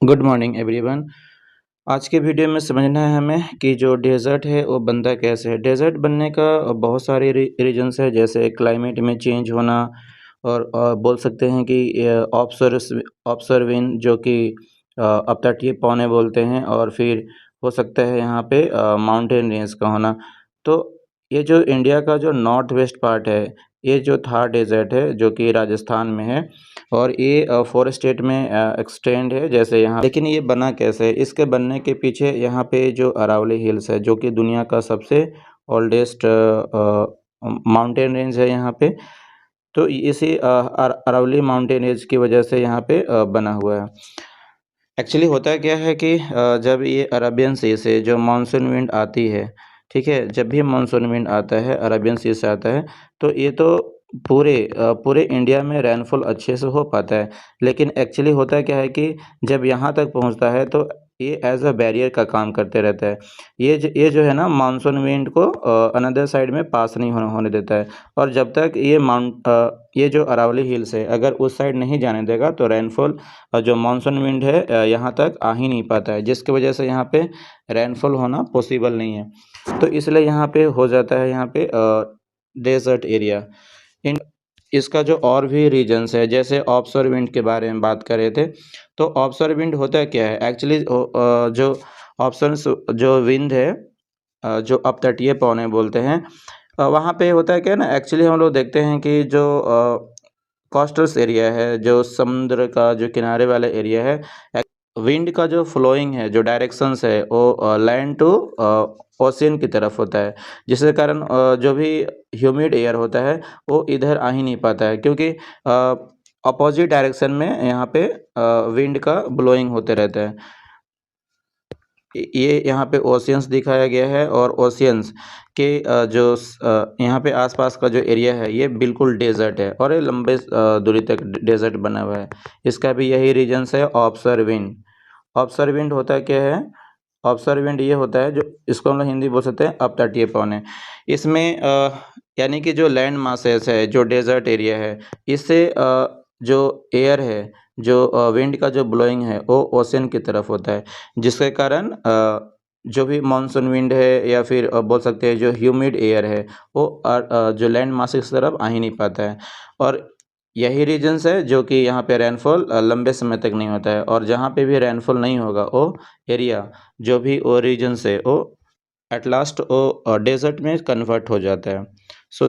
Good morning everyone. आज के video में समझना है हमें कि जो डेज़र्ट है वो बनता कैसे है। डेज़र्ट बनने का बहुत सारे रीजंस है, जैसे क्लाइमेट में चेंज होना और बोल सकते हैं कि ऑब्सर्विन जो कि अपतटीय पौने बोलते हैं, और फिर हो सकता है यहाँ पे माउंटेन रेंज का होना। तो ये जो इंडिया का जो नॉर्थ वेस्ट पार्ट है, ये जो थार डेज़र्ट है जो कि राजस्थान में है, और ये 4 स्टेट में एक्सटेंड है। जैसे यहाँ लेकिन ये बना कैसे है? इसके बनने के पीछे यहाँ पे जो अरावली हिल्स है, जो कि दुनिया का सबसे ओल्डेस्ट माउंटेन रेंज है यहाँ पे। तो इसी अरावली माउंटेन रेंज की वजह से यहाँ पे बना हुआ है। एक्चुअली होता क्या है कि जब ये अरेबियन सी से जो मानसून विंड आती है, ठीक है? जब भी मानसून विंड आता है, अरेबियन सी से आता है, तो ये तो पूरे इंडिया में रेनफॉल अच्छे से हो पाता है। लेकिन एक्चुअली होता क्या है कि जब यहाँ तक पहुँचता है तो ये एज़ अ बैरियर का काम करते रहता है। ये जो है ना, मानसून विंड को अनदर साइड में पास नहीं होने देता है। और जब तक ये जो अरावली हिल्स है, अगर उस साइड नहीं जाने देगा तो रेनफॉल जो मानसून विंड है यहाँ तक आ ही नहीं पाता है, जिसकी वजह से यहाँ पे रेनफॉल होना पॉसिबल नहीं है। तो इसलिए यहाँ पे हो जाता है यहाँ पे डेजर्ट एरिया। इन इसका जो और भी रीजन्स है, जैसे ऑफशोर विंड के बारे में बात कर रहे थे, तो ऑफशोर विंड होता क्या है एक्चुअली? जो ऑफशोर जो विंड है, जो अपतटीय पवनें बोलते हैं, वहाँ पे होता है क्या है ना, एक्चुअली हम लोग देखते हैं कि जो कोस्टल्स एरिया है, जो समुद्र का जो किनारे वाला एरिया है, विंड का जो फ्लोइंग है, जो डायरेक्शंस है, वो लैंड टू ओशियन की तरफ होता है, जिसके कारण जो भी ह्यूमिड एयर होता है वो इधर आ ही नहीं पाता है, क्योंकि अपोजिट डायरेक्शन में यहाँ पे विंड का ब्लोइंग होते रहता है। ये यहाँ पे ओशियंस दिखाया गया है, और ओशियंस के यहाँ पे आसपास का जो एरिया है ये बिल्कुल डेजर्ट है, और ये लंबे दूरी तक डेजर्ट बना हुआ है। इसका भी यही रीजन्स है, ऑफशोर विंड। ऑफशोर विंड होता क्या है? ऑफशोर विंड ये होता है, जो इसको हम लोग हिंदी बोल सकते हैं अपतटीय पवनें। इसमें यानी कि जो लैंड मासेस है, जो डेजर्ट एरिया है, इससे जो एयर है, जो विंड का जो ब्लोइंग है वो ओशन की तरफ होता है, जिसके कारण जो भी मानसून विंड है, या फिर बोल सकते हैं जो ह्यूमिड एयर है, वो जो लैंड मासेस की तरफ आ ही नहीं पाता है। और यही रीजन्स है जो कि यहाँ पे रेनफॉल लंबे समय तक नहीं होता है, और जहाँ पे भी रेनफॉल नहीं होगा वो एरिया, जो भी वो रीजन्स है, वो एट लास्ट वो डेजर्ट में कन्वर्ट हो जाता है। सो